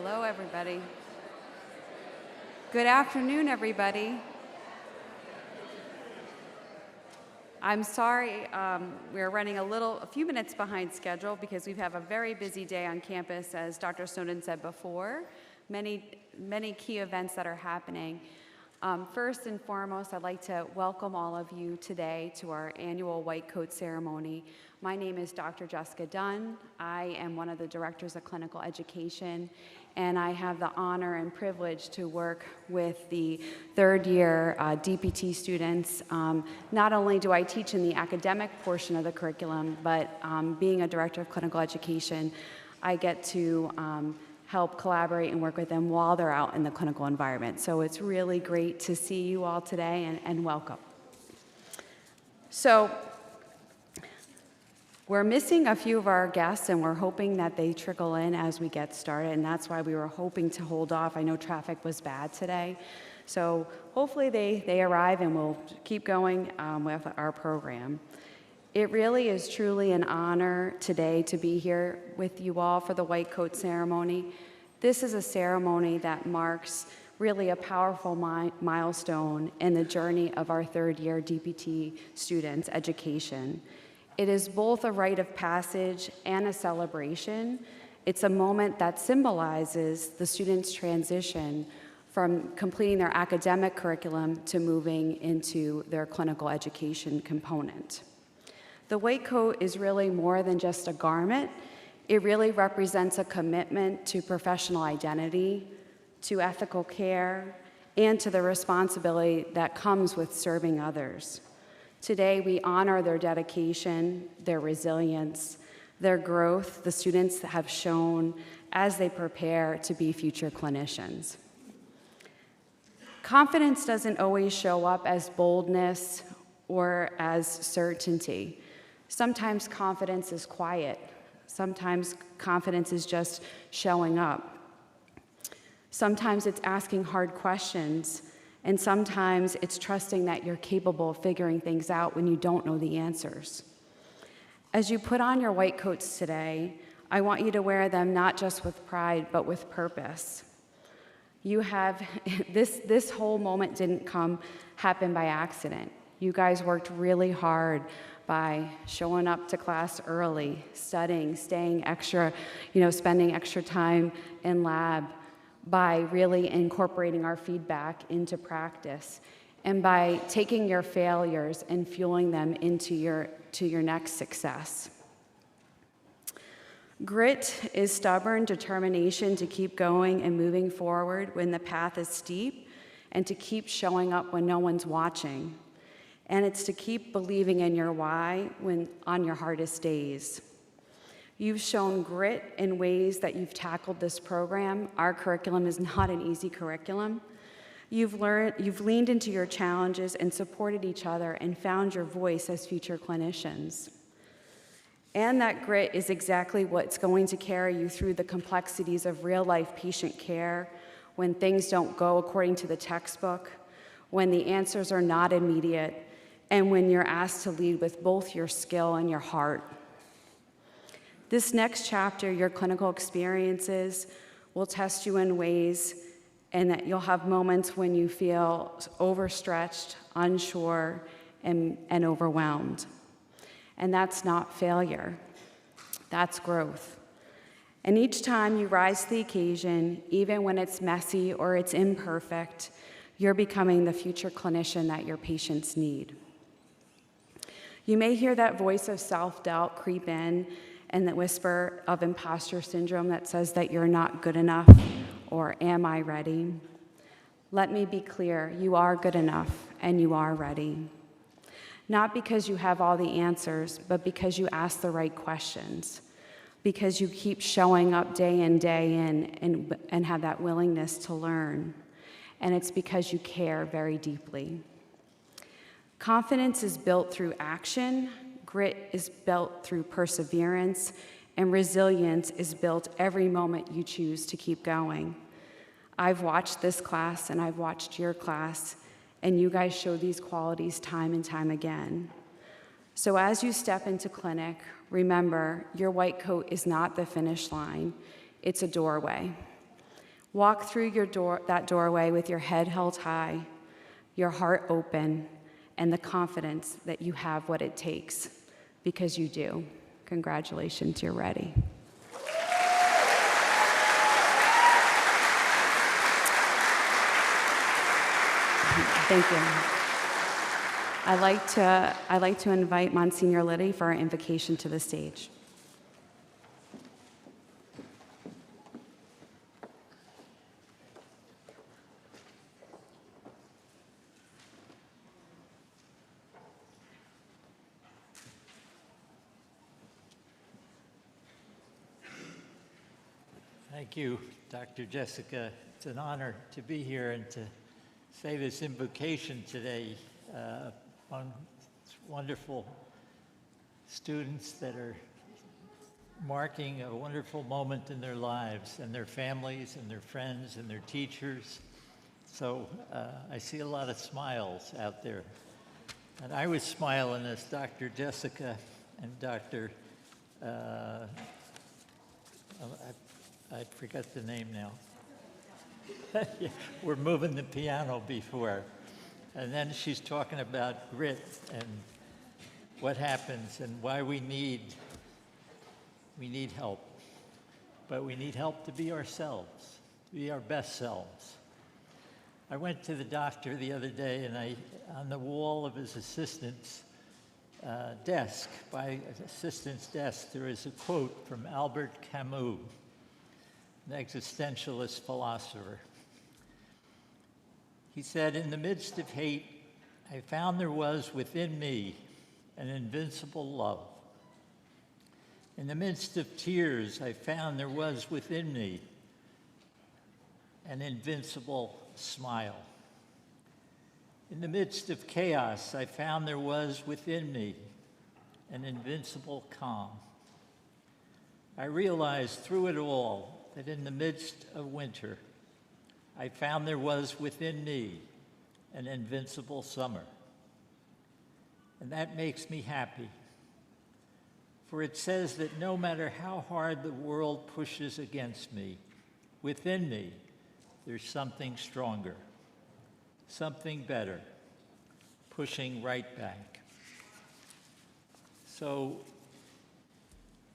Hello, everybody. Good afternoon, everybody. I'm sorry we're running a few minutes behind schedule because we have a very busy day on campus, as Dr. Snowden said before. Many key events that are happening. First and foremost, I'd like to welcome all of you today to our annual White Coat Ceremony. My name is Dr. Jessica Dunn. I am one of the directors of clinical education, and I have the honor and privilege to work with the third year DPT students. Not only do I teach in the academic portion of the curriculum, but being a director of clinical education, I get to help collaborate and work with them while they're out in the clinical environment. So it's really great to see you all today, and welcome. So we're missing a few of our guests, and we're hoping that they trickle in as we get started, and that's why we were hoping to hold off. I know traffic was bad today, so hopefully they arrive and we'll keep going with our program. It really is truly an honor today to be here with you all for the White Coat Ceremony. This is a ceremony that marks really a powerful milestone in the journey of our third year DPT students' education. It is both a rite of passage and a celebration. It's a moment that symbolizes the students' transition from completing their academic curriculum to moving into their clinical education component. The white coat is really more than just a garment. It really represents a commitment to professional identity, to ethical care, and to the responsibility that comes with serving others. Today, we honor their dedication, their resilience, their growth the students have shown as they prepare to be future clinicians. Confidence doesn't always show up as boldness or as certainty. Sometimes confidence is quiet. Sometimes confidence is just showing up. Sometimes it's asking hard questions, and sometimes it's trusting that you're capable of figuring things out when you don't know the answers. As you put on your white coats today, I want you to wear them not just with pride, but with purpose. You have, this whole moment didn't happen by accident. You guys worked really hard by showing up to class early, studying, staying extra, spending extra time in lab, by really incorporating our feedback into practice, and by taking your failures and fueling them into your next success. Grit is stubborn determination to keep going and moving forward when the path is steep, and to keep showing up when no one's watching. And it's to keep believing in your why on your hardest days. You've shown grit in ways that you've tackled this program. Our curriculum is not an easy curriculum. You've leaned into your challenges and supported each other and found your voice as future clinicians. And that grit is exactly what's going to carry you through the complexities of real-life patient care, when things don't go according to the textbook, when the answers are not immediate, and when you're asked to lead with both your skill and your heart. This next chapter, your clinical experiences, will test you in ways, and that you'll have moments when you feel overstretched, unsure, and overwhelmed. And that's not failure, that's growth. And each time you rise to the occasion, even when it's messy or it's imperfect, you're becoming the future clinician that your patients need. You may hear that voice of self-doubt creep in, and the whisper of imposter syndrome that says that you're not good enough, or am I ready? Let me be clear, you are good enough and you are ready. Not because you have all the answers, but because you ask the right questions, because you keep showing up day in, and have that willingness to learn. And it's because you care very deeply. Confidence is built through action, grit is built through perseverance, and resilience is built every moment you choose to keep going. I've watched this class and I've watched your class, and you guys show these qualities time and time again. So as you step into clinic, remember, your white coat is not the finish line, it's a doorway. Walk through that doorway with your head held high, your heart open, and the confidence that you have what it takes, because you do. Congratulations, you're ready. Thank you. I'd like to invite Monsignor Liddy for our invocation to the stage. Thank you, Dr. Jessica. It's an honor to be here and to say this invocation today on wonderful students that are marking a wonderful moment in their lives, and their families and their friends and their teachers. So I see a lot of smiles out there. And I was smiling as Dr. Jessica and Dr. I forgot the name now. Yeah, we're moving the piano before. And then she's talking about grit and what happens and why we need help. But we need help to be ourselves, to be our best selves. I went to the doctor the other day, and on the wall of his assistant's desk, by his assistant's desk, there is a quote from Albert Camus, an existentialist philosopher. He said, "In the midst of hate, I found there was within me an invincible love. In the midst of tears, I found there was within me an invincible smile. In the midst of chaos, I found there was within me an invincible calm. I realized through it all that in the midst of winter, I found there was within me an invincible summer. And that makes me happy, for it says that no matter how hard the world pushes against me, within me, there's something stronger, something better, pushing right back." So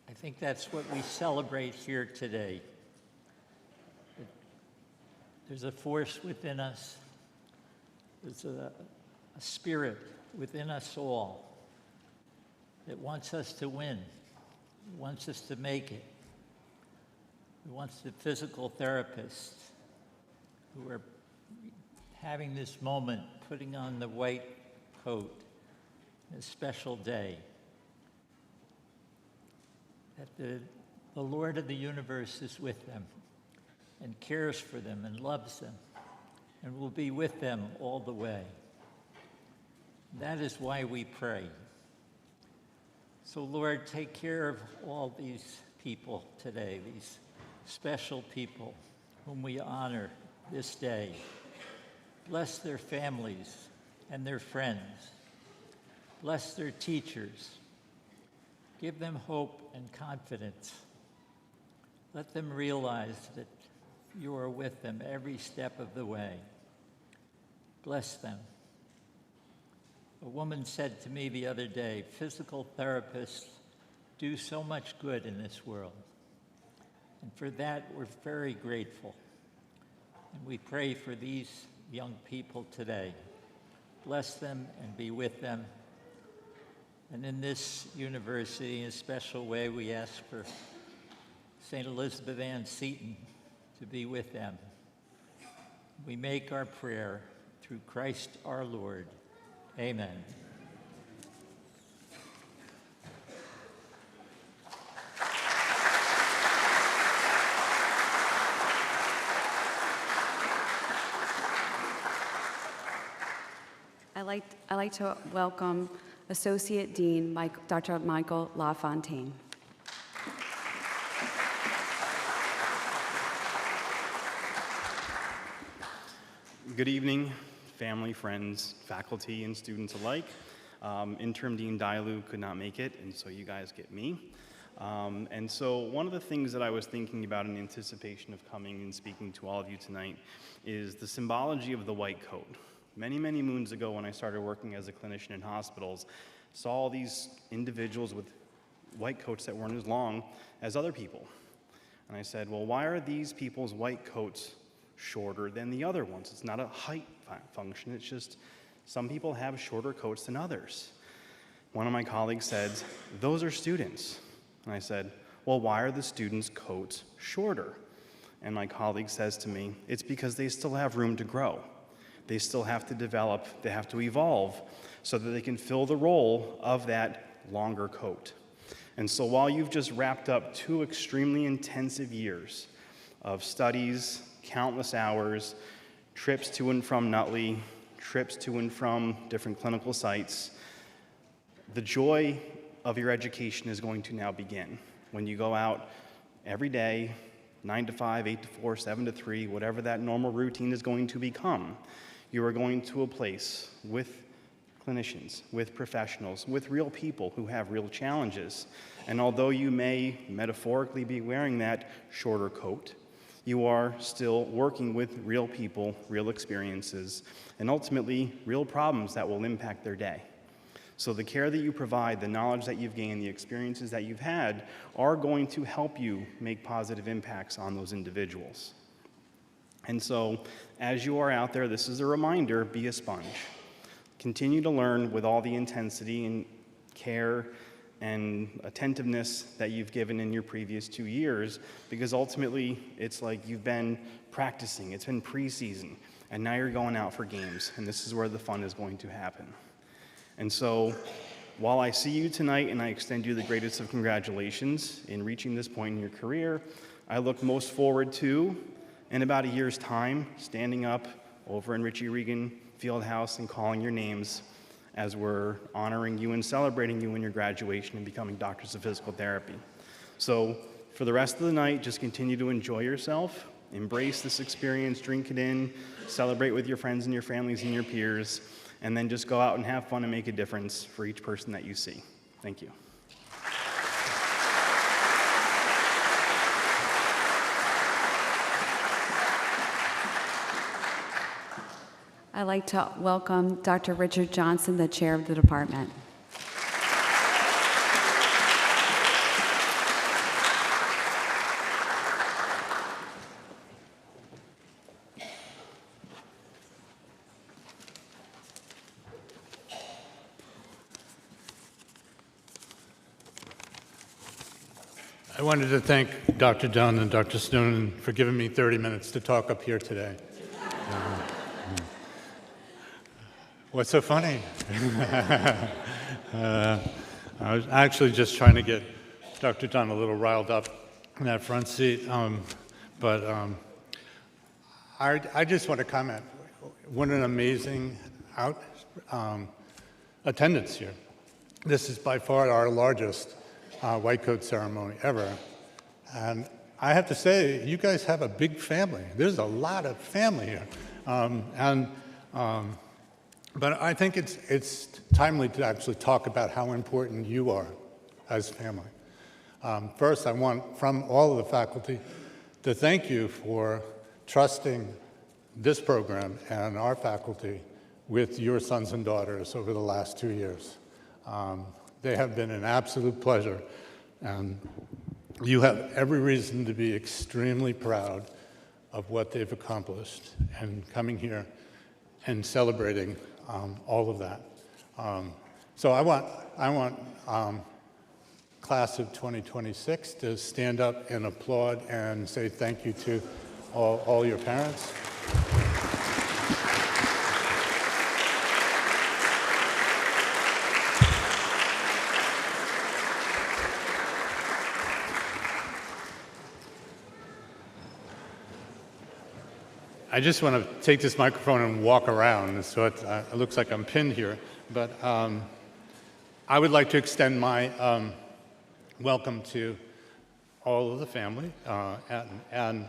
I think that's what we celebrate here today. There's a force within us. There's a spirit within us all that wants us to win, wants us to make it. It wants the physical therapists who are having this moment, putting on the white coat, a special day, that the Lord of the universe is with them and cares for them and loves them and will be with them all the way. That is why we pray. So Lord, take care of all these people today, these special people whom we honor this day. Bless their families and their friends. Bless their teachers. Give them hope and confidence. Let them realize that you are with them every step of the way. Bless them. A woman said to me the other day, physical therapists do so much good in this world. And for that, we're very grateful. And we pray for these young people today. Bless them and be with them. And in this university, in a special way, we ask for St. Elizabeth Ann Seton to be with them. We make our prayer through Christ our Lord. Amen. I'd like to welcome Associate Dean Dr. Michael LaFontaine. Good evening, family, friends, faculty, and students alike. Interim Dean Dailu could not make it, and so you guys get me. And so one of the things that I was thinking about in anticipation of coming and speaking to all of you tonight is the symbology of the white coat. Many, many moons ago when I started working as a clinician in hospitals, saw all these individuals with white coats that weren't as long as other people. And I said, well, why are these people's white coats shorter than the other ones? It's not a height function, it's just some people have shorter coats than others. One of my colleagues said, those are students. And I said, well, why are the students' coats shorter? And my colleague says to me, it's because they still have room to grow. They still have to develop, they have to evolve so that they can fill the role of that longer coat. And so while you've just wrapped up 2 extremely intensive years of studies, countless hours, trips to and from Nutley, trips to and from different clinical sites, the joy of your education is going to now begin. When you go out every day, 9 to 5, 8 to 4, 7 to 3, whatever that normal routine is going to become, you are going to a place with clinicians, with professionals, with real people who have real challenges. And although you may metaphorically be wearing that shorter coat, you are still working with real people, real experiences, and ultimately real problems that will impact their day. So the care that you provide, the knowledge that you've gained, the experiences that you've had are going to help you make positive impacts on those individuals. And so as you are out there, this is a reminder, be a sponge. Continue to learn with all the intensity and care and attentiveness that you've given in your previous 2 years, because ultimately it's like you've been practicing, it's been preseason, and now you're going out for games, and this is where the fun is going to happen. And so while I see you tonight and I extend you the greatest of congratulations in reaching this point in your career, I look most forward to, in about a year's time, standing up over in Ritchie Regan Fieldhouse and calling your names as we're honoring you and celebrating you in your graduation and becoming doctors of physical therapy. So for the rest of the night, just continue to enjoy yourself, embrace this experience, drink it in, celebrate with your friends and your families and your peers, and then just go out and have fun and make a difference for each person that you see. Thank you. I'd like to welcome Dr. Richard Johnson, the chair of the department. I wanted to thank Dr. Dunn and Dr. Snowden for giving me 30 minutes to talk up here today. What's so funny? I was actually just trying to get Dr. Dunn a little riled up in that front seat, but I just want to comment. What an amazing attendance here. This is by far our largest white coat ceremony ever. And I have to say, you guys have a big family. There's a lot of family here. But I think it's timely to actually talk about how important you are as family. First, I want, from all of the faculty, to thank you for trusting this program and our faculty with your sons and daughters over the last 2 years. They have been an absolute pleasure, and you have every reason to be extremely proud of what they've accomplished and coming here and celebrating all of that. So I want class of 2026 to stand up and applaud and say thank you to all your parents. I just want to take this microphone and walk around, so it looks like I'm pinned here. But I would like to extend my welcome to all of the family and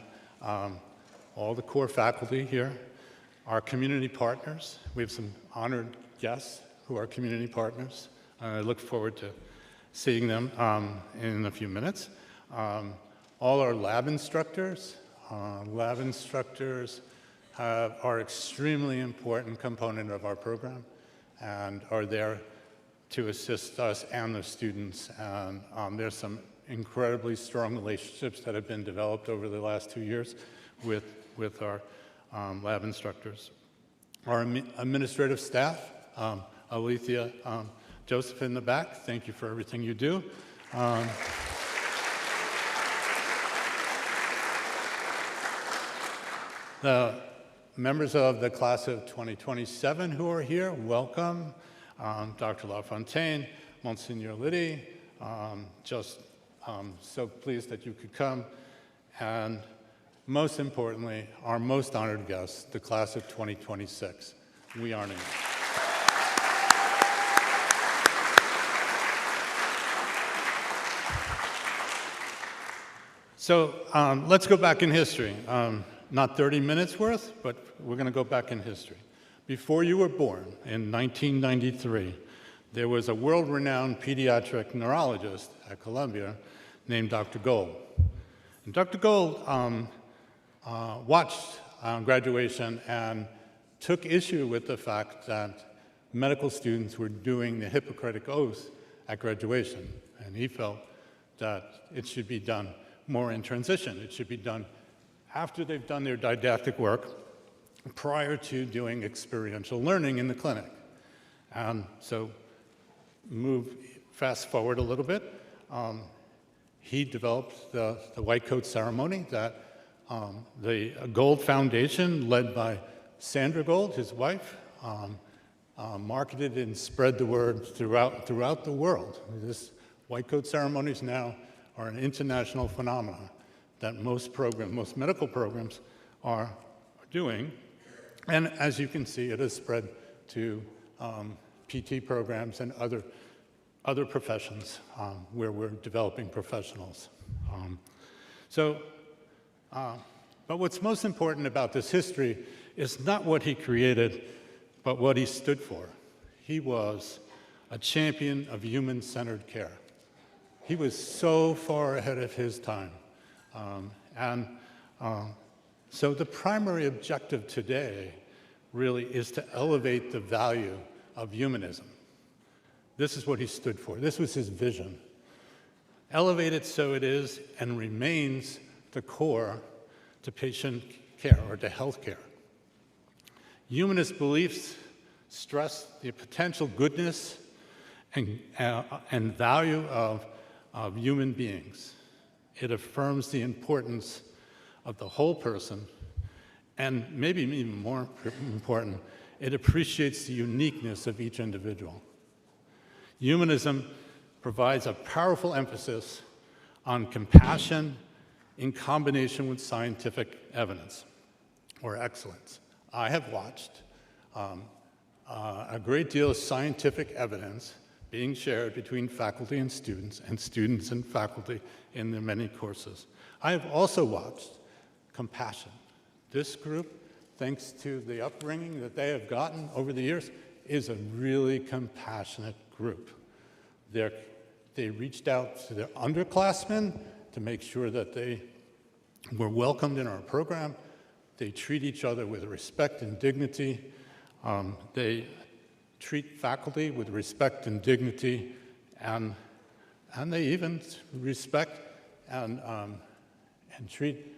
all the core faculty here, our community partners. We have some honored guests who are community partners. I look forward to seeing them in a few minutes. All our lab instructors. Lab instructors are extremely important component of our program and are there to assist us and the students. And there's some incredibly strong relationships that have been developed over the last 2 years with our lab instructors. Our administrative staff, Alethea, Joseph in the back, thank you for everything you do. The members of the class of 2027 who are here, welcome. Dr. LaFontaine, Monsignor Liddy, just so pleased that you could come. And most importantly, our most honored guests, the class of 2026. We honor you. So let's go back in history. Not 30 minutes worth, but we're going to go back in history. Before you were born, in 1993, there was a world-renowned pediatric neurologist at Columbia named Dr. Gold. And Dr. Gold watched graduation and took issue with the fact that medical students were doing the Hippocratic Oath at graduation. And he felt that it should be done more in transition. It should be done after they've done their didactic work, prior to doing experiential learning in the clinic. And so fast forward a little bit, he developed the white coat ceremony that the Gold Foundation, led by Sandra Gold, his wife, marketed and spread the word throughout the world. This white coat ceremonies now are an international phenomenon that most medical programs are doing. And as you can see, it has spread to PT programs and other professions where we're developing professionals. But what's most important about this history is not what he created, but what he stood for. He was a champion of human-centered care. He was so far ahead of his time. So the primary objective today really is to elevate the value of humanism. This is what he stood for. This was his vision. Elevate it so it is and remains the core to patient care or to health care. Humanist beliefs stress the potential goodness and value of human beings. It affirms the importance of the whole person, and maybe even more important, it appreciates the uniqueness of each individual. Humanism provides a powerful emphasis on compassion in combination with scientific evidence or excellence. I have watched a great deal of scientific evidence being shared between faculty and students and faculty in the many courses. I have also watched compassion. This group, thanks to the upbringing that they have gotten over the years, is a really compassionate group. They reached out to their underclassmen to make sure that they were welcomed in our program. They treat each other with respect and dignity. They treat faculty with respect and dignity, and they even respect and treat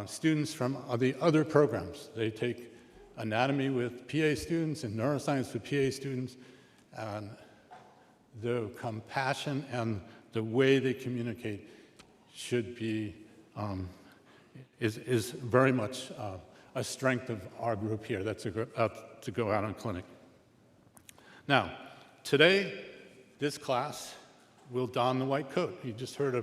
students from the other programs. They take anatomy with PA students and neuroscience with PA students, and the compassion and the way they communicate should be, is very much a strength of our group here that's about to go out on clinic. Now, today, this class will don the white coat. You just heard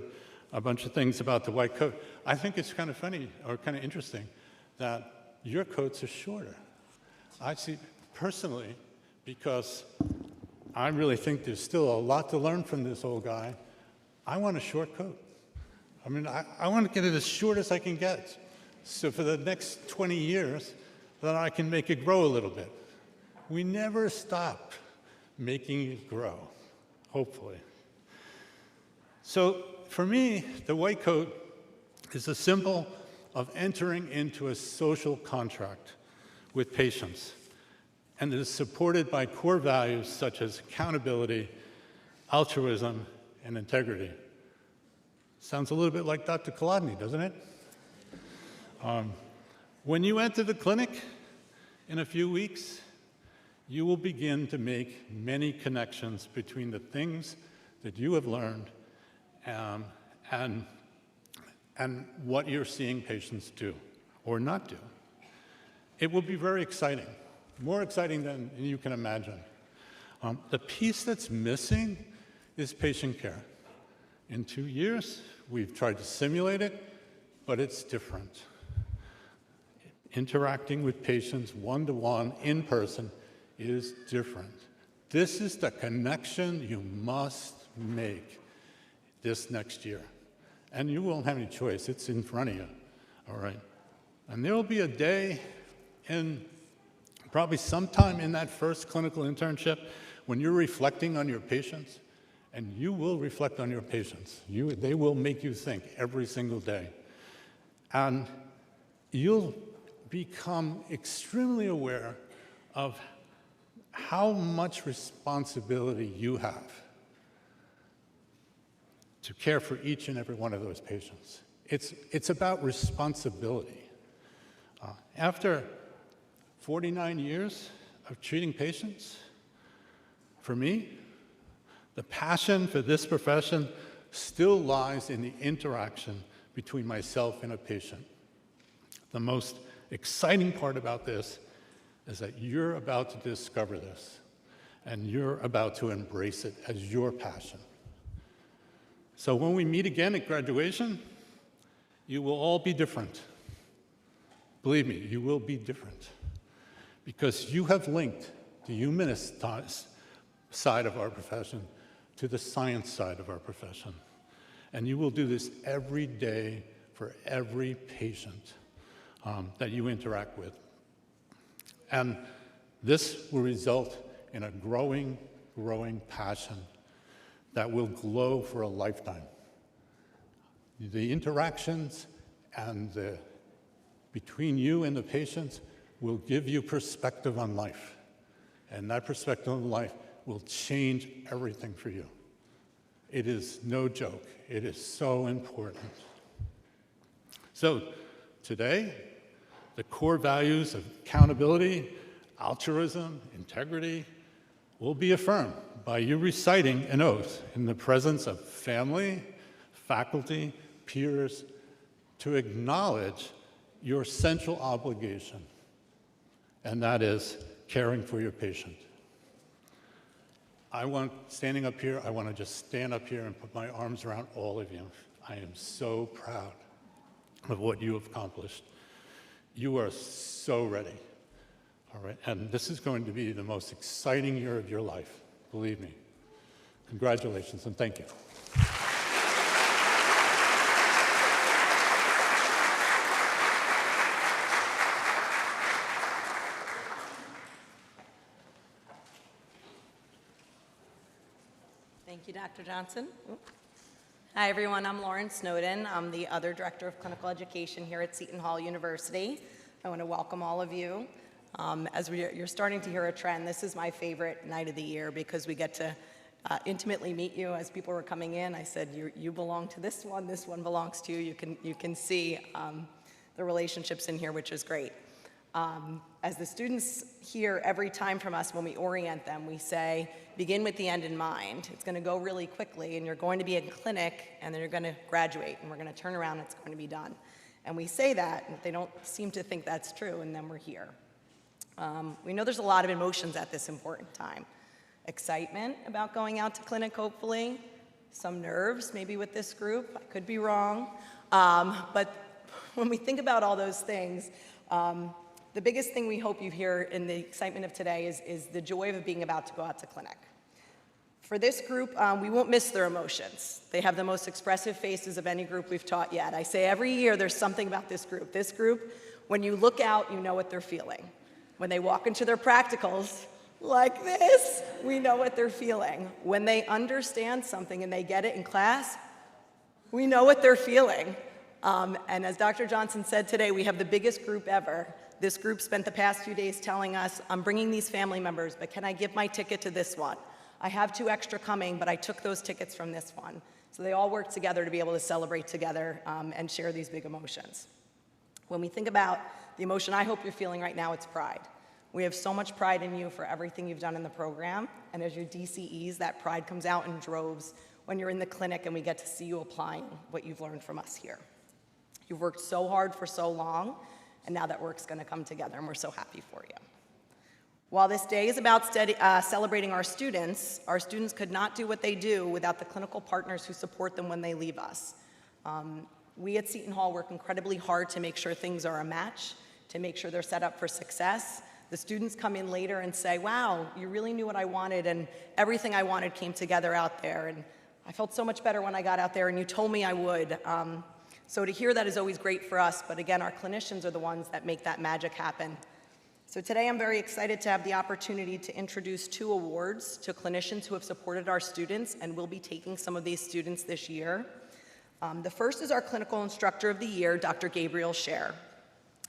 a bunch of things about the white coat. I think it's kind of funny or kind of interesting that your coats are shorter. I see, personally, because I really think there's still a lot to learn from this old guy, I want a short coat. I mean, I want to get it as short as I can get. So for the next 20 years, then I can make it grow a little bit. We never stop making it grow, hopefully. So for me, the white coat is a symbol of entering into a social contract with patients, and it is supported by core values such as accountability, altruism, and integrity. Sounds a little bit like Dr. Kolodny, doesn't it? When you enter the clinic in a few weeks, you will begin to make many connections between the things that you have learned and what you're seeing patients do or not do. It will be very exciting, more exciting than you can imagine. The piece that's missing is patient care. In 2 years, we've tried to simulate it, but it's different. Interacting with patients one-to-one in person is different. This is the connection you must make this next year. And you won't have any choice. It's in front of you, all right? And there will be a day probably sometime in that first clinical internship when you're reflecting on your patients, and you will reflect on your patients. They will make you think every single day. And you'll become extremely aware of how much responsibility you have to care for each and every one of those patients. It's about responsibility. After 49 years of treating patients, for me, the passion for this profession still lies in the interaction between myself and a patient. The most exciting part about this is that you're about to discover this, and you're about to embrace it as your passion. So when we meet again at graduation, you will all be different. Believe me, you will be different, because you have linked the humanist side of our profession to the science side of our profession. And you will do this every day for every patient that you interact with. And this will result in a growing passion that will glow for a lifetime. The interactions between you and the patients will give you perspective on life. And that perspective on life will change everything for you. It is no joke. It is so important. So today, the core values of accountability, altruism, integrity will be affirmed by you reciting an oath in the presence of family, faculty, peers, to acknowledge your central obligation, and that is caring for your patient. Standing up here, I want to just stand up here and put my arms around all of you. I am so proud of what you have accomplished. You are so ready, all right? And this is going to be the most exciting year of your life, believe me. Congratulations, and thank you. Thank you, Dr. Johnson. Hi, everyone. I'm Lauren Snowden. I'm the other Director of Clinical Education here at Seton Hall University. I want to welcome all of you. You're starting to hear a trend, this is my favorite night of the year because we get to intimately meet you. As people were coming in, I said, you belong to this one belongs to you. You can see the relationships in here, which is great. As the students hear every time from us when we orient them, we say, begin with the end in mind. It's going to go really quickly, and you're going to be in clinic, and then you're going to graduate, and we're going to turn around, and it's going to be done. And we say that, and they don't seem to think that's true, and then we're here. We know there's a lot of emotions at this important time. Excitement about going out to clinic, hopefully. Some nerves, maybe with this group. I could be wrong. But when we think about all those things, the biggest thing we hope you hear in the excitement of today is the joy of being about to go out to clinic. For this group, we won't miss their emotions. They have the most expressive faces of any group we've taught yet. I say every year there's something about this group. This group, when you look out, you know what they're feeling. When they walk into their practicals, like this, we know what they're feeling. When they understand something and they get it in class, We know what they're feeling. And as Dr. Johnson said today, we have the biggest group ever. This group spent the past few days telling us, I'm bringing these family members, but can I give my ticket to this one? I have 2 extra coming, but I took those tickets from this one. So they all worked together to be able to celebrate together and share these big emotions. When we think about the emotion I hope you're feeling right now, it's pride. We have so much pride in you for everything you've done in the program, and as your DCEs, that pride comes out in droves when you're in the clinic and we get to see you applying what you've learned from us here. You've worked so hard for so long, and now that work's gonna come together, and we're so happy for you. While this day is about celebrating our students could not do what they do without the clinical partners who support them when they leave us. We at Seton Hall work incredibly hard to make sure things are a match, to make sure they're set up for success. The students come in later and say, wow, you really knew what I wanted, and everything I wanted came together out there, and I felt so much better when I got out there, and you told me I would. So to hear that is always great for us, but again, our clinicians are the ones that make that magic happen. So today I'm very excited to have the opportunity to introduce 2 awards to clinicians who have supported our students and will be taking some of these students this year. The first is our Clinical Instructor of the Year, Dr. Gabriel Scher.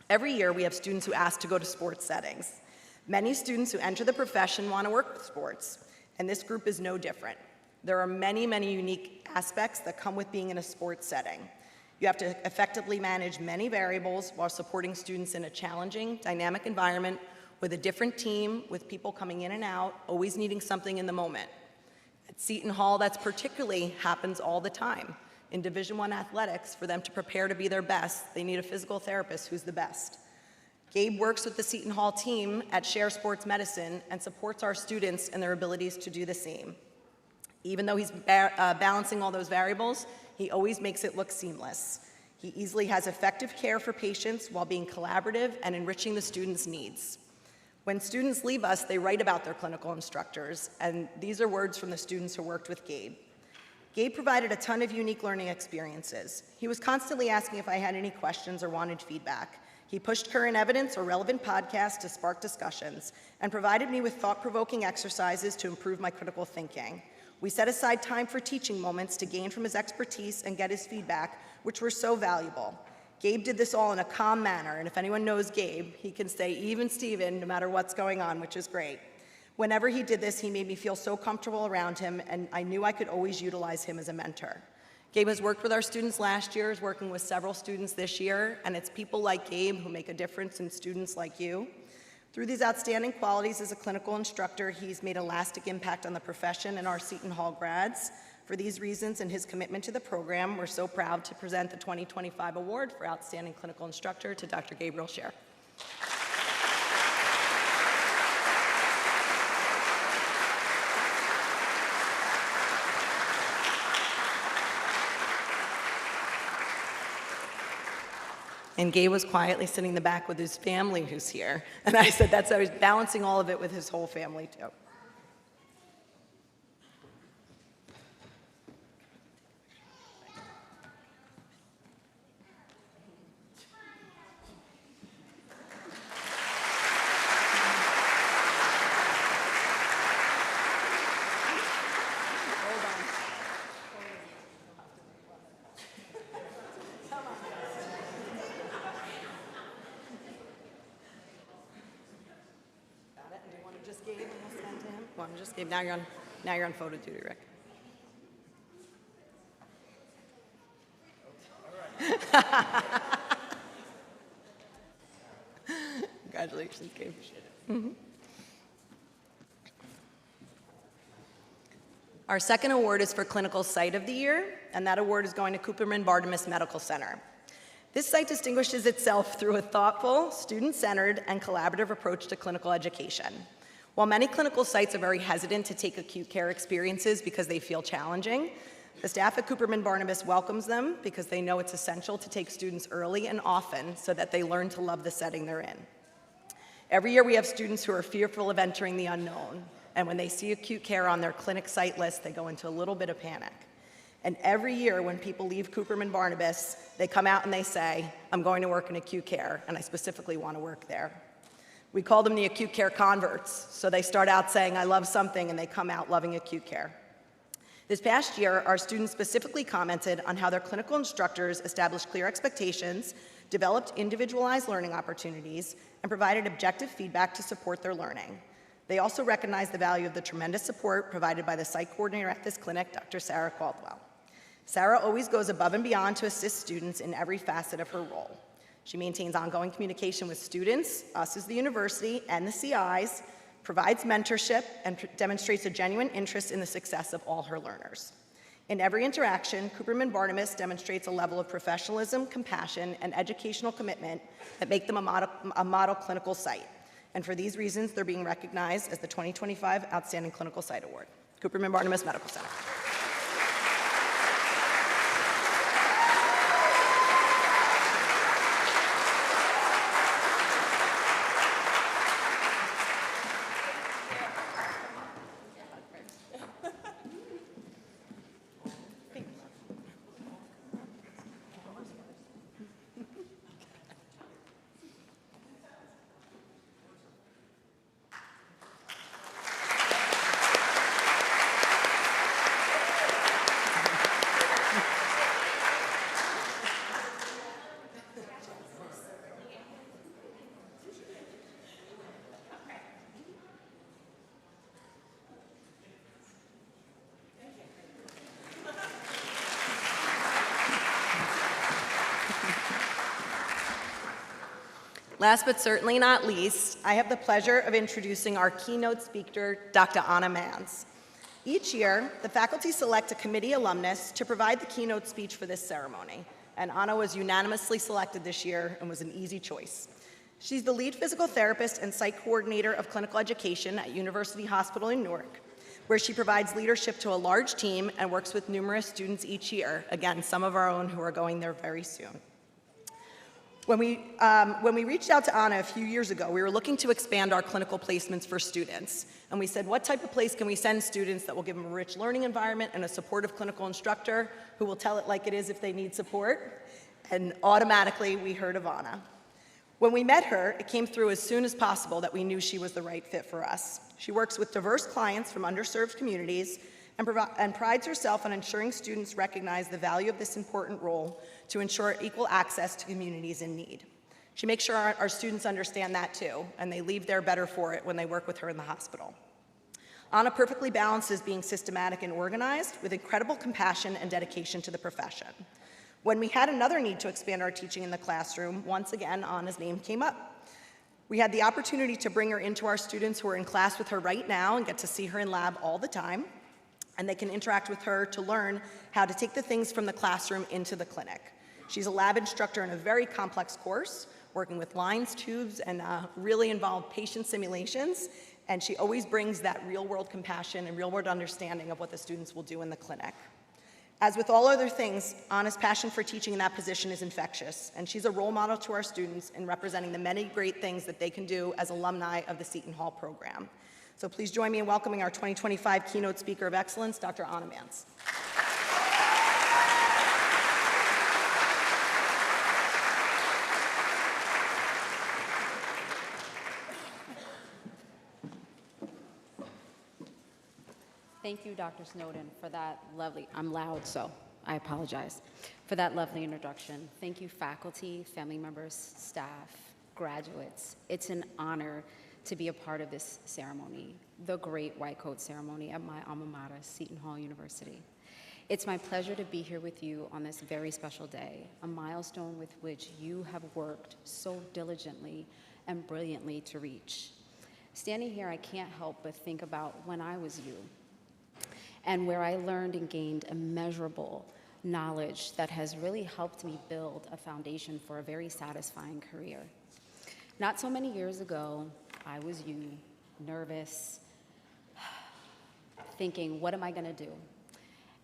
Every year we have students who ask to go to sports settings. Many students who enter the profession want to work with sports, and this group is no different. There are many, many unique aspects that come with being in a sports setting. You have to effectively manage many variables while supporting students in a challenging, dynamic environment with a different team, with people coming in and out, always needing something in the moment. At Seton Hall, that's particularly happens all the time. In Division I athletics, for them to prepare to be their best, they need a physical therapist who's the best. Gabe works with the Seton Hall team at Share Sports Medicine and supports our students in their abilities to do the same. Even though he's balancing all those variables, he always makes it look seamless. He easily has effective care for patients while being collaborative and enriching the students' needs. When students leave us, they write about their clinical instructors, and these are words from the students who worked with Gabe. Gabe provided a ton of unique learning experiences. He was constantly asking if I had any questions or wanted feedback. He pushed current evidence or relevant podcasts to spark discussions and provided me with thought-provoking exercises to improve my critical thinking. We set aside time for teaching moments to gain from his expertise and get his feedback, which were so valuable. Gabe did this all in a calm manner, and if anyone knows Gabe, he can stay even Steven no matter what's going on, which is great. Whenever he did this, he made me feel so comfortable around him, and I knew I could always utilize him as a mentor. Gabe has worked with our students last year, is working with several students this year, and it's people like Gabe who make a difference in students like you. Through these outstanding qualities as a clinical instructor, he's made a lasting impact on the profession and our Seton Hall grads. For these reasons and his commitment to the program, we're so proud to present the 2025 award for Outstanding Clinical Instructor to Dr. Gabriel Scher. And Gabe was quietly sitting in the back with his family who's here. And I said I was balancing all of it with his whole family too. Just Gabe. Now you're on photo duty, Rick. Congratulations, Gabe. Mm-hmm. Our second award is for Clinical Site of the Year, and that award is going to Cooperman-Barnabas Medical Center. This site distinguishes itself through a thoughtful, student-centered, and collaborative approach to clinical education. While many clinical sites are very hesitant to take acute care experiences because they feel challenging, the staff at Cooperman-Barnabas welcomes them because they know it's essential to take students early and often so that they learn to love the setting they're in. Every year we have students who are fearful of entering the unknown, and when they see acute care on their clinic site list, they go into a little bit of panic. And every year when people leave Cooperman-Barnabas, they come out and they say, I'm going to work in acute care, and I specifically want to work there. We call them the acute care converts. So they start out saying, I love something, and they come out loving acute care. This past year, our students specifically commented on how their clinical instructors established clear expectations, developed individualized learning opportunities, and provided objective feedback to support their learning. They also recognized the value of the tremendous support provided by the site coordinator at this clinic, Dr. Sarah Caldwell. Sarah always goes above and beyond to assist students in every facet of her role. She maintains ongoing communication with students, us as the university, and the CIs, provides mentorship, and demonstrates a genuine interest in the success of all her learners. In every interaction, Cooperman-Barnabas demonstrates a level of professionalism, compassion, and educational commitment that make them a model clinical site. And for these reasons, they're being recognized as the 2025 Outstanding Clinical Site Award. Cooperman-Barnabas Medical Center. Last but certainly not least, I have the pleasure of introducing our keynote speaker, Dr. Anna Mans. Each year, the faculty select a committee alumnus to provide the keynote speech for this ceremony, and Anna was unanimously selected this year and was an easy choice. She's the lead physical therapist and site coordinator of clinical education at University Hospital in Newark, where she provides leadership to a large team and works with numerous students each year, again, some of our own who are going there very soon. When we reached out to Anna a few years ago, we were looking to expand our clinical placements for students. And we said, what type of place can we send students that will give them a rich learning environment and a supportive clinical instructor who will tell it like it is if they need support? And automatically, we heard of Anna. When we met her, it came through as soon as possible that we knew she was the right fit for us. She works with diverse clients from underserved communities and prides herself on ensuring students recognize the value of this important role to ensure equal access to communities in need. She makes sure our students understand that too, and they leave there better for it when they work with her in the hospital. Anna perfectly balances being systematic and organized with incredible compassion and dedication to the profession. When we had another need to expand our teaching in the classroom, once again, Anna's name came up. We had the opportunity to bring her into our students who are in class with her right now and get to see her in lab all the time. And they can interact with her to learn how to take the things from the classroom into the clinic. She's a lab instructor in a very complex course, working with lines, tubes, and really involved patient simulations. And she always brings that real-world compassion and real-world understanding of what the students will do in the clinic. As with all other things, Anna's passion for teaching in that position is infectious, and she's a role model to our students in representing the many great things that they can do as alumni of the Seton Hall program. So please join me in welcoming our 2025 Keynote Speaker of Excellence, Dr. Anna Mans. Thank you, Dr. Snowden, for that lovely, I'm loud, so I apologize, for that lovely introduction. Thank you, faculty, family members, staff, graduates. It's an honor to be a part of this ceremony, the Great White Coat Ceremony at my alma mater, Seton Hall University. It's my pleasure to be here with you on this very special day, a milestone with which you have worked so diligently and brilliantly to reach. Standing here, I can't help but think about when I was you, and where I learned and gained immeasurable knowledge that has really helped me build a foundation for a very satisfying career. Not so many years ago, I was you, nervous, thinking, what am I gonna do?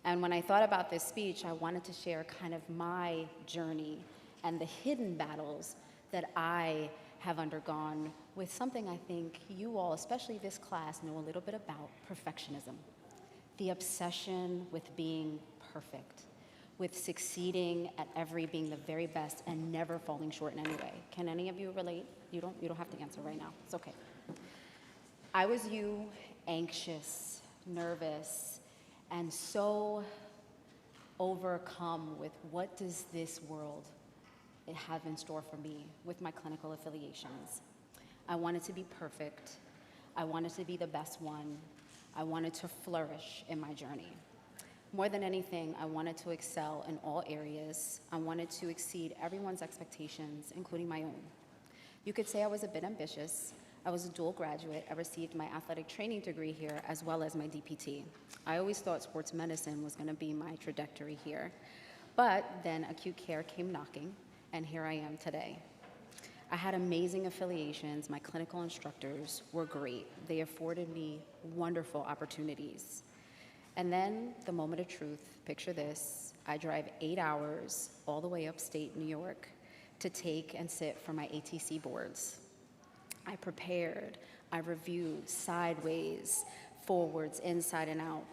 And when I thought about this speech, I wanted to share kind of my journey and the hidden battles that I have undergone with something I think you all, especially this class, know a little bit about: perfectionism. The obsession with being perfect, with succeeding at being the very best and never falling short in any way. Can any of you relate? You don't have to answer right now, it's okay. I was you, anxious, nervous, and so overcome with what does this world have in store for me with my clinical affiliations. I wanted to be perfect. I wanted to be the best one. I wanted to flourish in my journey. More than anything, I wanted to excel in all areas. I wanted to exceed everyone's expectations, including my own. You could say I was a bit ambitious. I was a dual graduate. I received my athletic training degree here as well as my DPT. I always thought sports medicine was going to be my trajectory here. But then acute care came knocking, and here I am today. I had amazing affiliations. My clinical instructors were great. They afforded me wonderful opportunities. And then the moment of truth, picture this, I drive 8 hours all the way upstate New York to take and sit for my ATC boards. I prepared, I reviewed sideways, forwards, inside and out,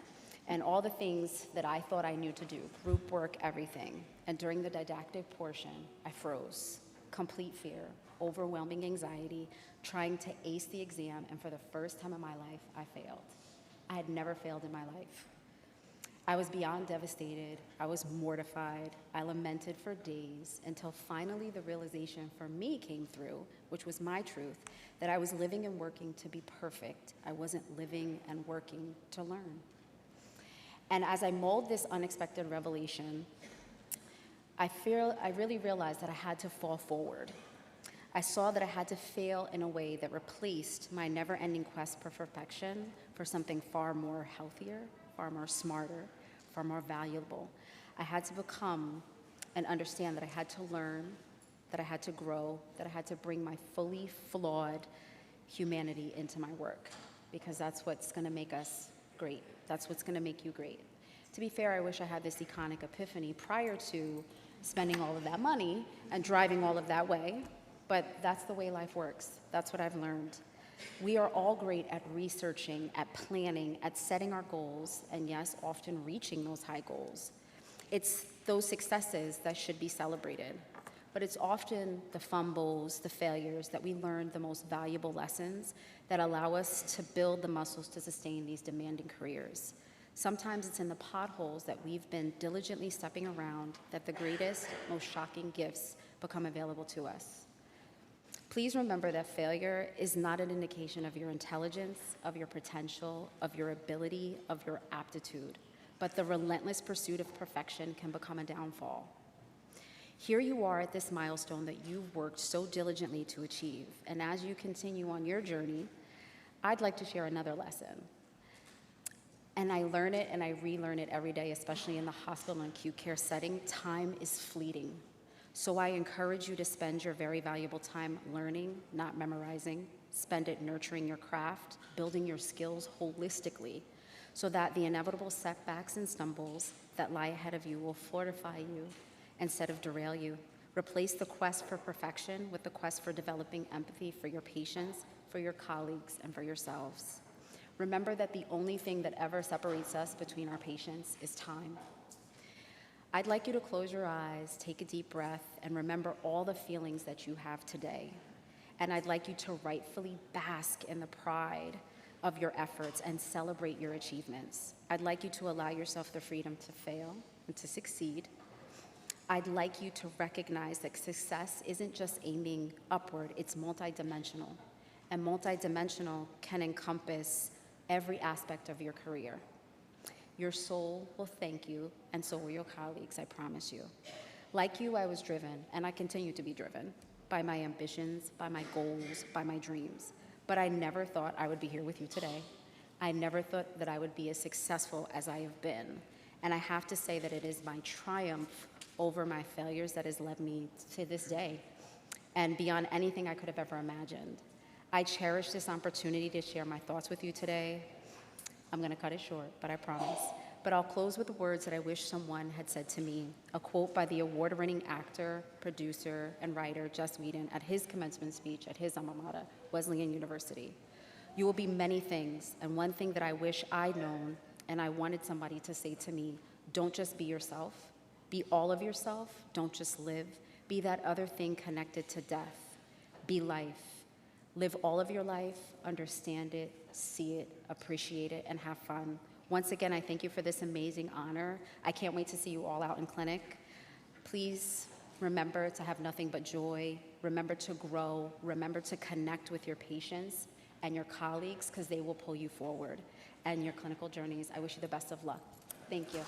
and all the things that I thought I knew to do, group work, everything. And during the didactic portion, I froze. Complete fear, overwhelming anxiety, trying to ace the exam, and for the first time in my life, I failed. I had never failed in my life. I was beyond devastated. I was mortified. I lamented for days until finally the realization for me came through, which was my truth, that I was living and working to be perfect. I wasn't living and working to learn. And as I mulled this unexpected revelation, I really realized that I had to fall forward. I saw that I had to fail in a way that replaced my never-ending quest for perfection for something far more healthier, far more smarter, far more valuable. I had to become and understand that I had to learn, that I had to grow, that I had to bring my fully flawed humanity into my work, because that's what's going to make us great. That's what's going to make you great. To be fair, I wish I had this iconic epiphany prior to spending all of that money and driving all of that way, but that's the way life works. That's what I've learned. We are all great at researching, at planning, at setting our goals, and yes, often reaching those high goals. It's those successes that should be celebrated, but it's often the fumbles, the failures that we learn the most valuable lessons that allow us to build the muscles to sustain these demanding careers. Sometimes it's in the potholes that we've been diligently stepping around that the greatest, most shocking gifts become available to us. Please remember that failure is not an indication of your intelligence, of your potential, of your ability, of your aptitude, but the relentless pursuit of perfection can become a downfall. Here you are at this milestone that you've worked so diligently to achieve, and as you continue on your journey, I'd like to share another lesson. And I learn it and I relearn it every day, especially in the hospital and acute care setting. Time is fleeting. So I encourage you to spend your very valuable time learning, not memorizing. Spend it nurturing your craft, building your skills holistically, so that the inevitable setbacks and stumbles that lie ahead of you will fortify you instead of derail you. Replace the quest for perfection with the quest for developing empathy for your patients, for your colleagues, and for yourselves. Remember that the only thing that ever separates us between our patients is time. I'd like you to close your eyes, take a deep breath, and remember all the feelings that you have today. And I'd like you to rightfully bask in the pride of your efforts and celebrate your achievements. I'd like you to allow yourself the freedom to fail and to succeed. I'd like you to recognize that success isn't just aiming upward, it's multidimensional. And multidimensional can encompass every aspect of your career. Your soul will thank you, and so will your colleagues, I promise you. Like you, I was driven, and I continue to be driven, by my ambitions, by my goals, by my dreams. But I never thought I would be here with you today. I never thought that I would be as successful as I have been. And I have to say that it is my triumph over my failures that has led me to this day, and beyond anything I could have ever imagined. I cherish this opportunity to share my thoughts with you today. I'm going to cut it short, but I promise. But I'll close with the words that I wish someone had said to me, a quote by the award-winning actor, producer, and writer Joss Whedon at his commencement speech at his alma mater, Wesleyan University. You will be many things, and one thing that I wish I'd known and I wanted somebody to say to me, don't just be yourself, be all of yourself, don't just live, be that other thing connected to death, be life. Live all of your life, understand it, see it, appreciate it, and have fun. Once again, I thank you for this amazing honor. I can't wait to see you all out in clinic. Please remember to have nothing but joy. Remember to grow. Remember to connect with your patients and your colleagues, because they will pull you forward. And your clinical journeys, I wish you the best of luck. Thank you.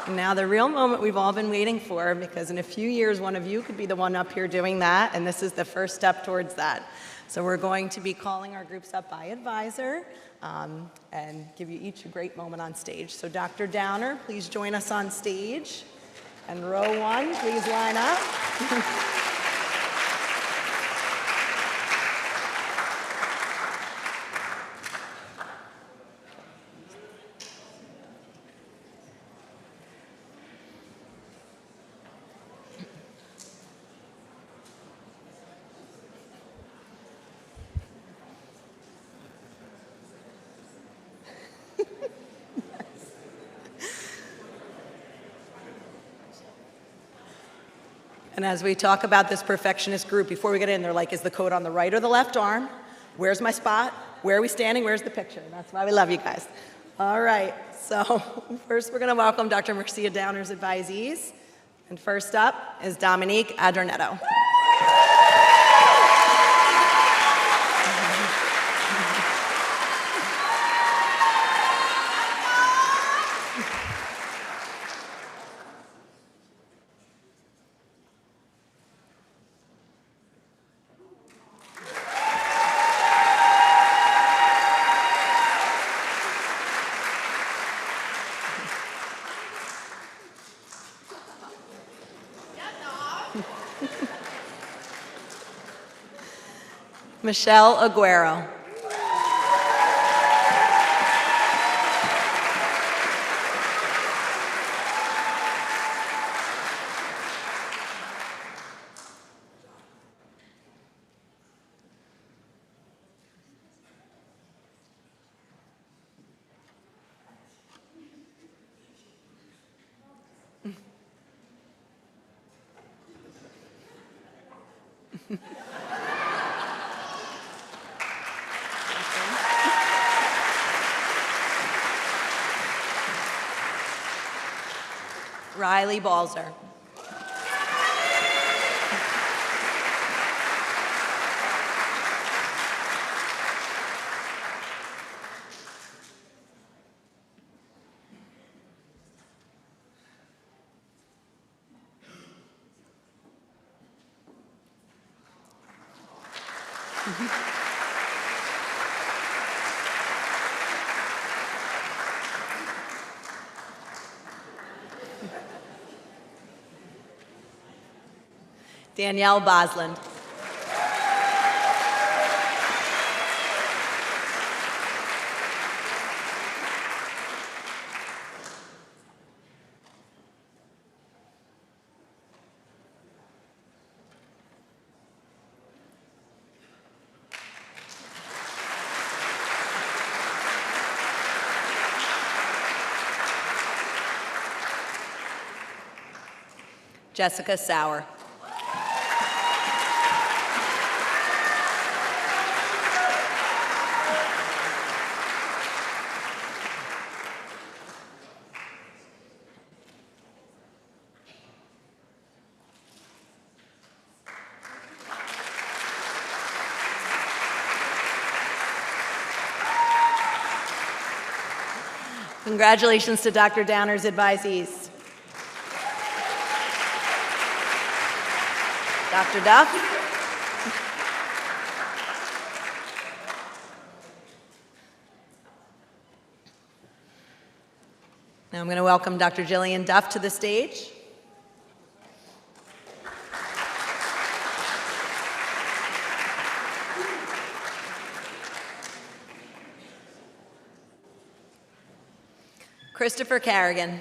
Now the real moment we've all been waiting for, because in a few years, one of you could be the one up here doing that, and this is the first step towards that. So we're going to be calling our groups up by advisor and give you each a great moment on stage. So Dr. Downer, please join us on stage. And row one, please line up. And as we talk about this perfectionist group, before we get in, they're like, is the code on the right or the left arm? Where's my spot? Where are we standing? Where's the picture? That's why we love you guys. All right, so first we're going to welcome Dr. Marcia Downer's advisees. And first up is Dominique Adornetto. Michelle Aguero. Riley Balzer. Danielle Bosland. Jessica Sauer. Congratulations to Dr. Downer's advisees. Dr. Duff. Now I'm going to welcome Dr. Jillian Duff to the stage. Christopher Carrigan.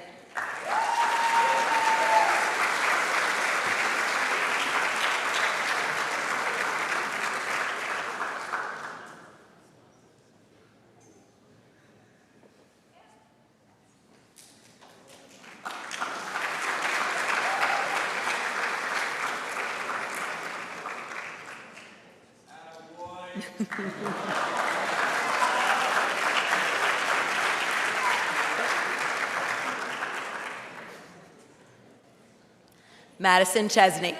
Madison Chesney.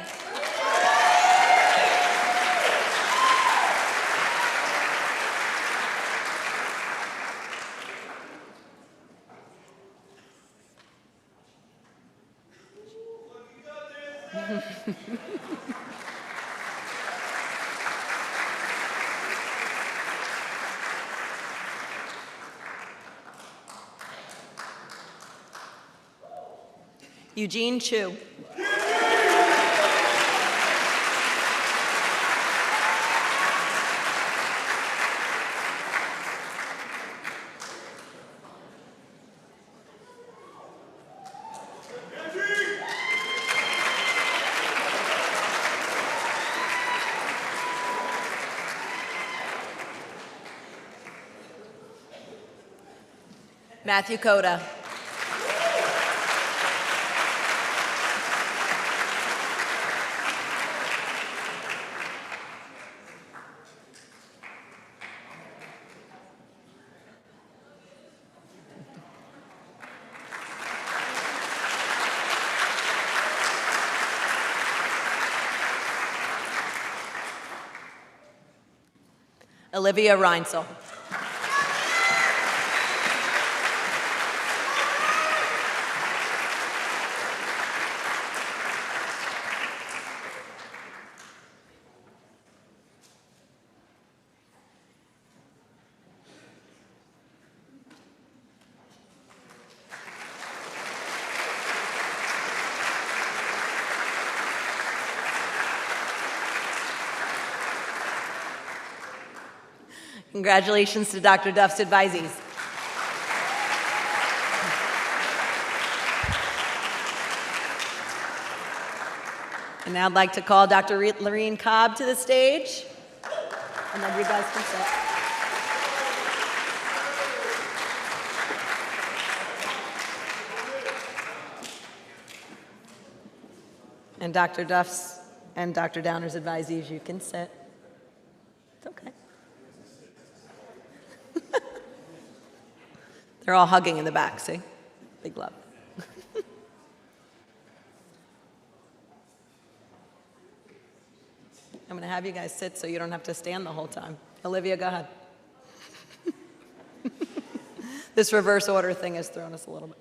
Eugene Chu. Matthew Coda. Olivia Reinsel. Congratulations to Dr. Duff's advisees. And now I'd like to call Dr. Lorene Cobb to the stage, and then you guys can sit. And Dr. Duff's and Dr. Downer's advisees, you can sit. It's okay. They're all hugging in the back, see? Big love. I'm going to have you guys sit so you don't have to stand the whole time. Olivia, go ahead. This reverse order thing has thrown us a little bit.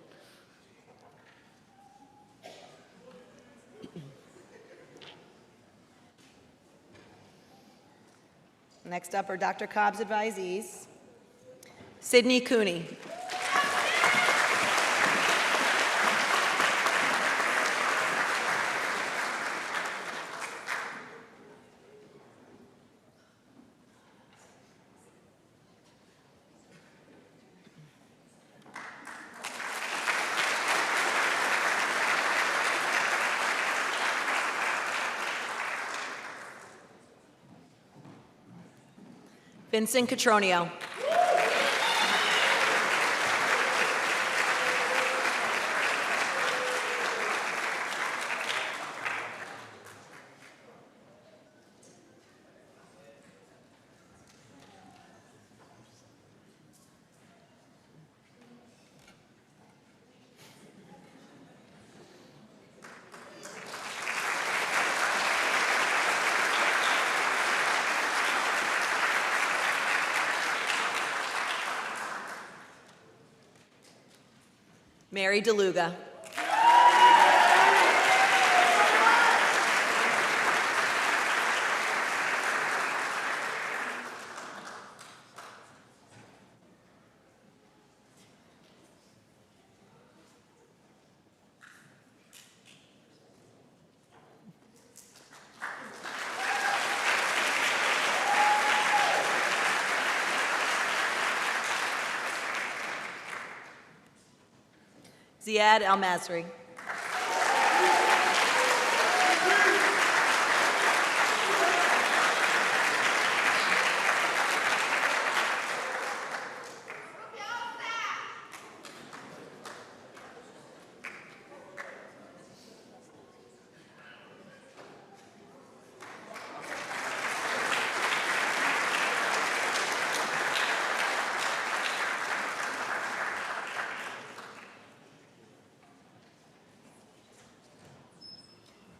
Next up are Dr. Cobb's advisees. Sydney Cooney. Vincent Catronio. Mary DeLuga. Ziad Al-Masri.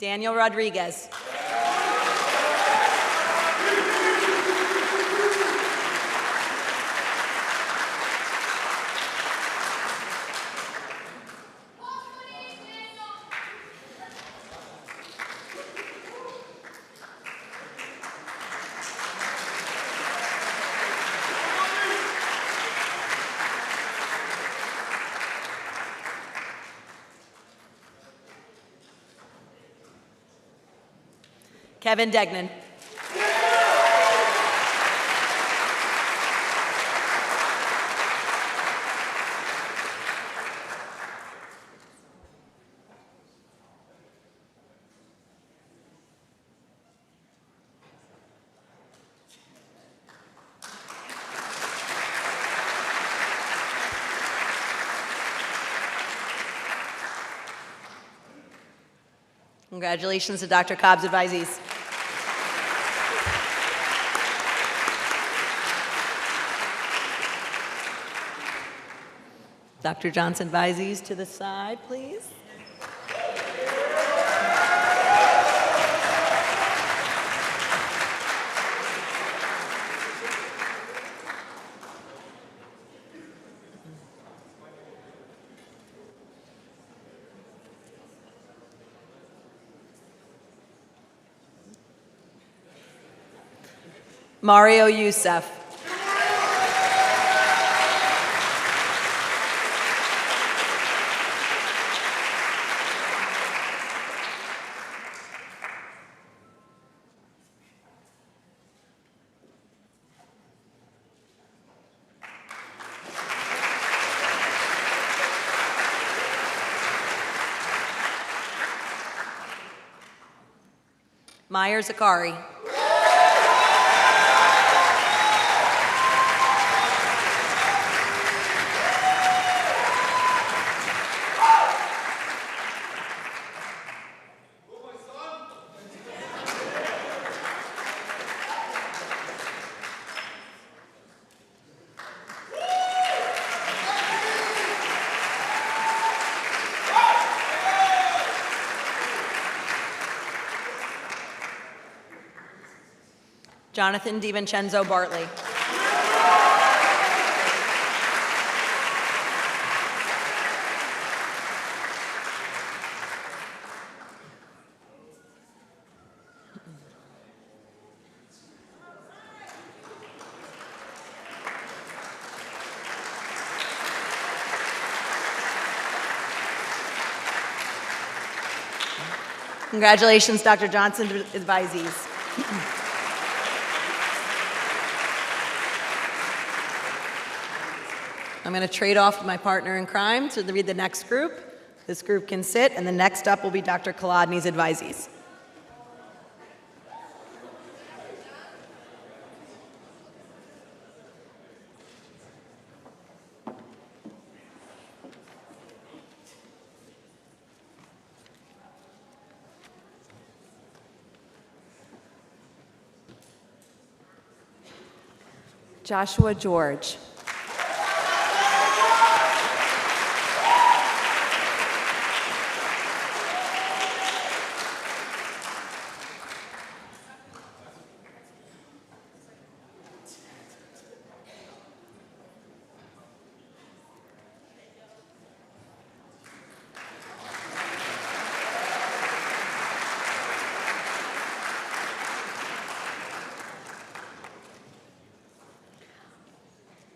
Daniel Rodriguez. Kevin Degnan. Congratulations to Dr. Cobb's advisees. Dr. Johnson advisees to the side, please. Mario Youssef. Meyer Zakari. Jonathan DiVincenzo Bartley. Congratulations, Dr. Johnson advisees. I'm going to trade off my partner in crime to read the next group. This group can sit, and the next up will be Dr. Kolodny's advisees. Joshua George.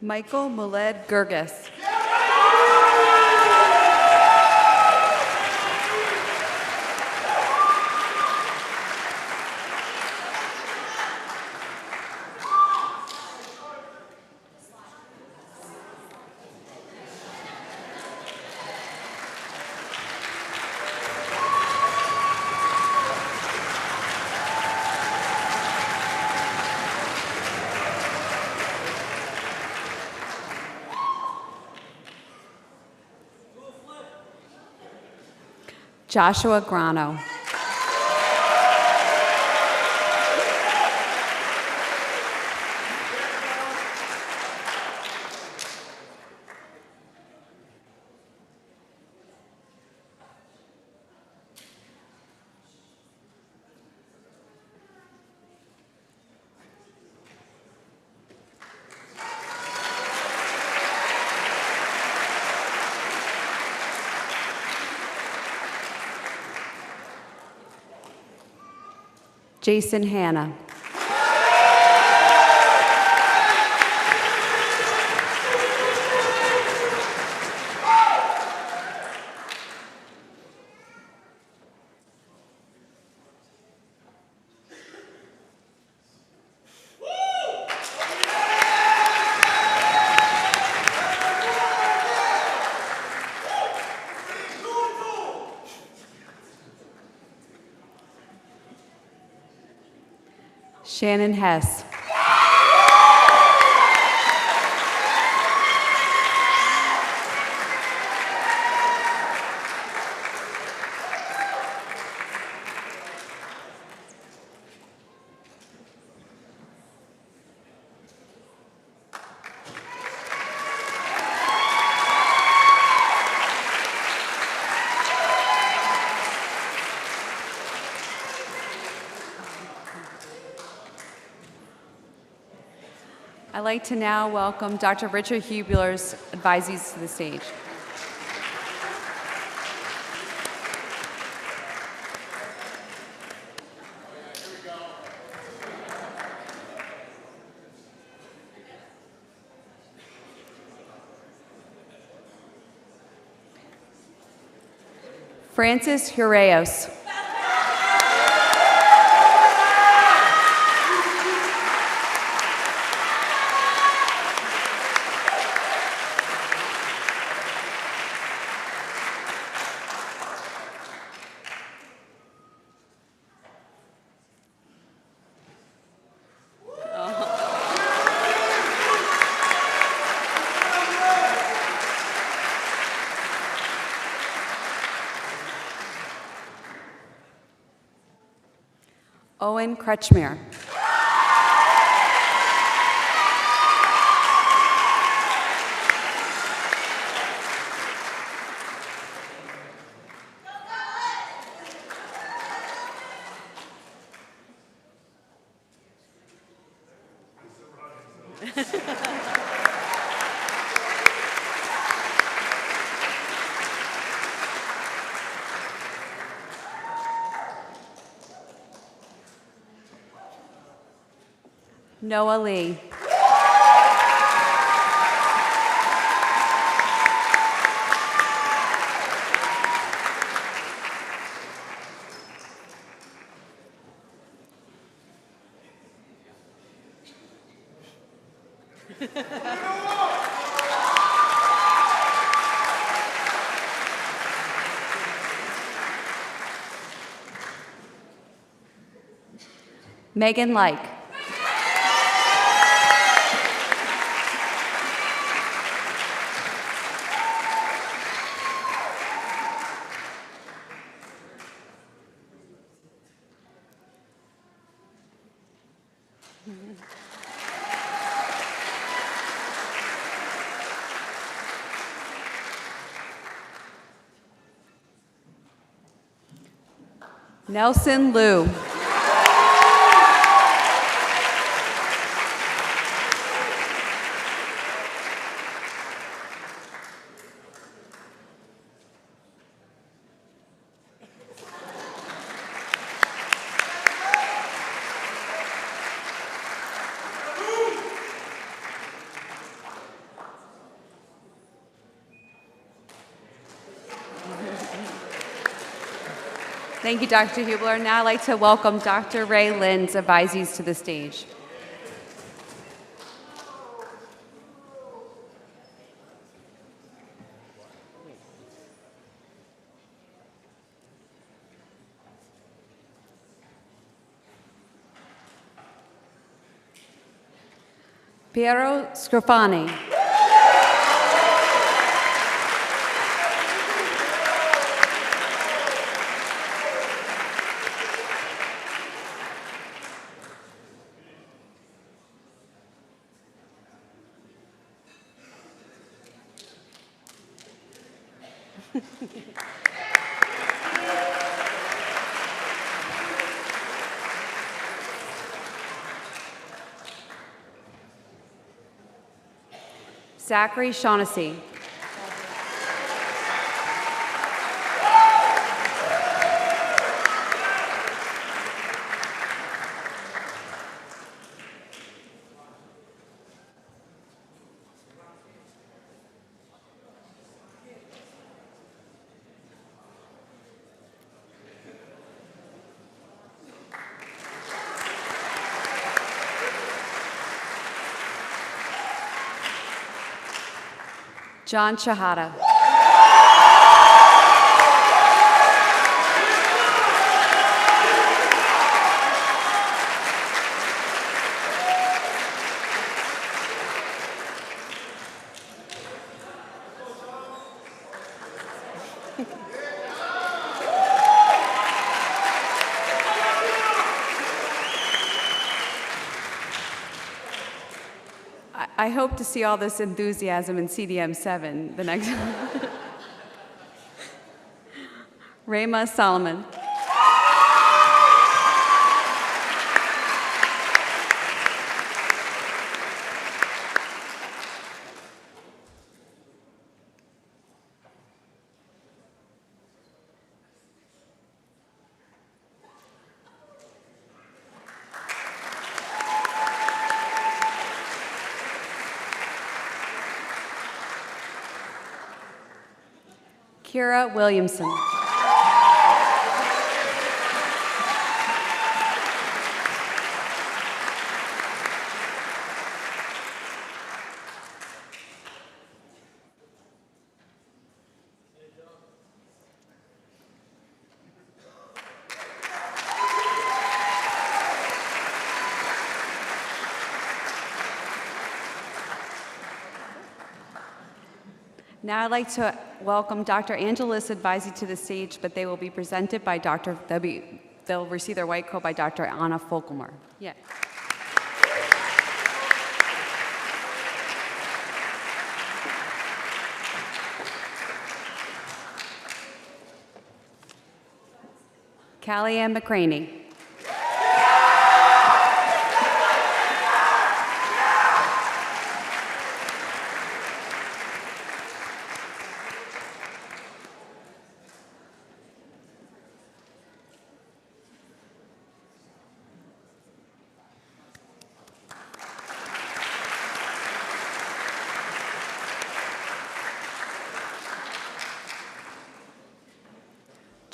Michael Muled Gurgis. Joshua Grano. Jason Hanna. Shannon Hess. I'd like to now welcome Dr. Richard Hubler's advisees to the stage. Francis Hureos. Owen Kretschmer. Noah Lee. Megan Like. Nelson Liu. Thank you, Dr. Hubler. Now I'd like to welcome Dr. Ray Lynn's advisees to the stage. Piero Scrofani. Zachary Shaughnessy. John Shahada. I hope to see all this enthusiasm in CDM 7 the next Rayma Solomon. Kira Williamson. Now I'd like to welcome Dr. Angelis Advisey to the stage, but they will be presented by they'll receive their white coat by Dr. Anna Folkelmer. Yeah. Callie Ann McCraney.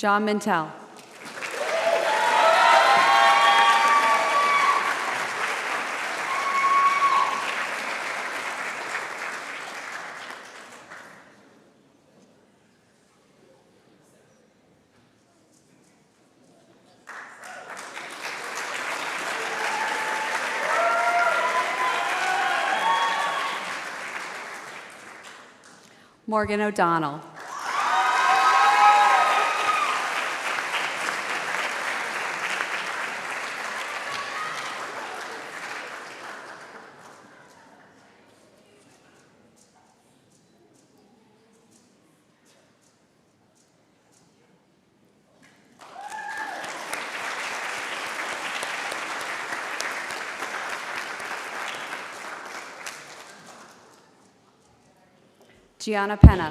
John Mintel. Morgan O'Donnell. Gianna Penna.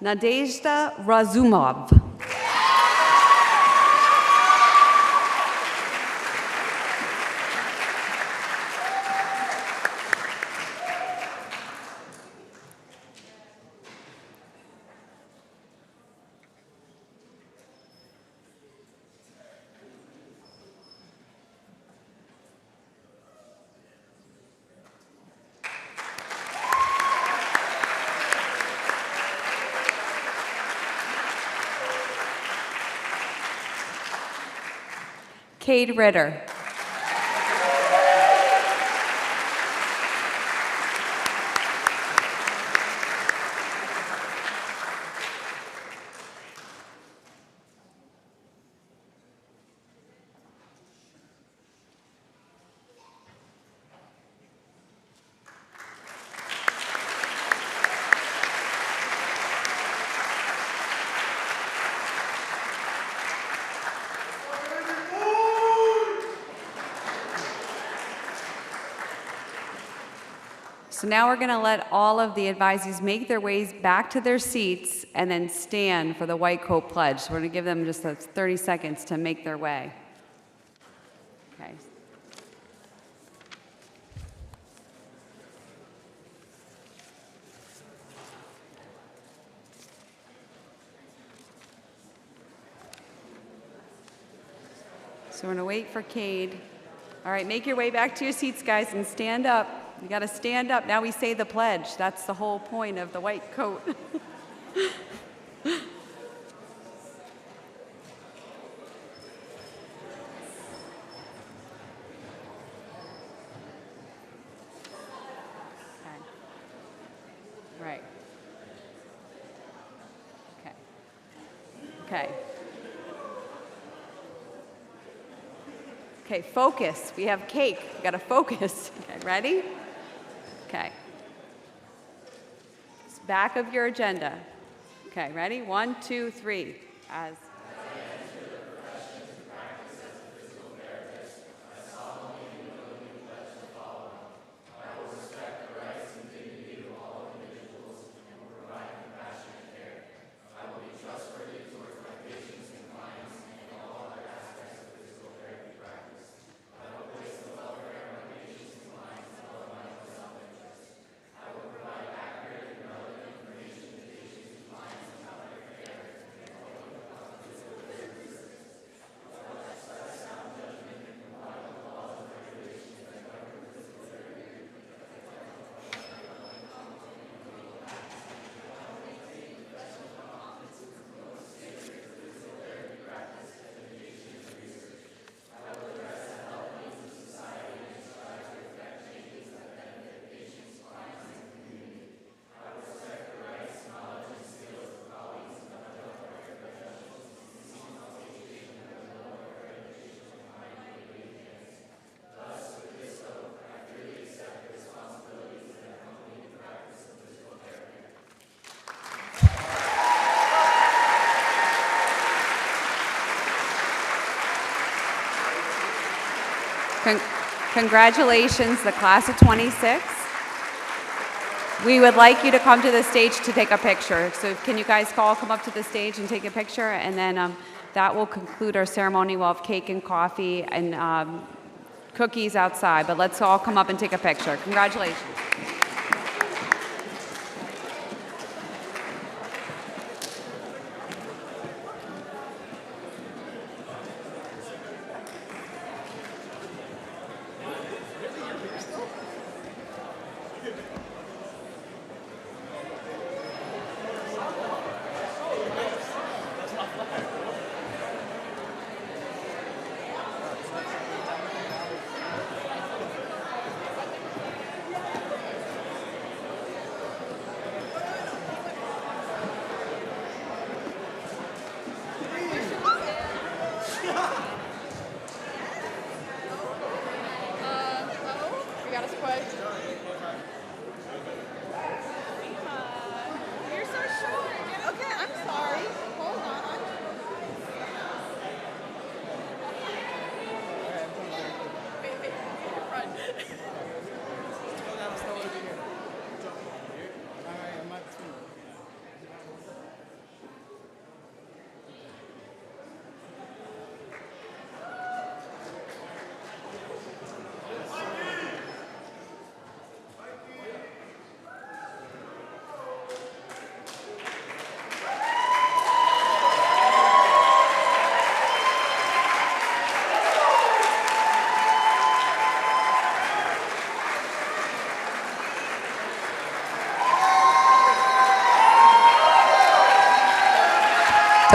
Nadezhda Razumov. Cade Ritter. So now we're going to let all of the advisees make their ways back to their seats and then stand for the white coat pledge. So we're going to give them just 30 seconds to make their way. Okay. So we're going to wait for Cade. All right, make your way back to your seats, guys, and stand up. You got to stand up. Now we say the pledge. That's the whole point of the white coat. Okay. Right. Okay. Okay. Okay, focus. We have cake. We got to focus. Okay, ready? Okay. It's back of your agenda. Okay, ready? 1, 2, 3. As Congratulations, the class of 26. We would like you to come to the stage to take a picture. So can you guys all come up to the stage and take a picture? And then that will conclude our ceremony. We'll have cake and coffee and cookies outside. But let's all come up and take a picture. Congratulations.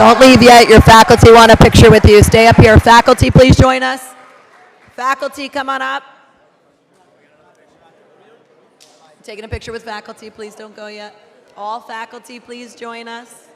Don't leave yet. Your faculty want a picture with you. Stay up here. Faculty, please join us. Faculty, come on up. Taking a picture with faculty. Please don't go yet. All faculty, please join us.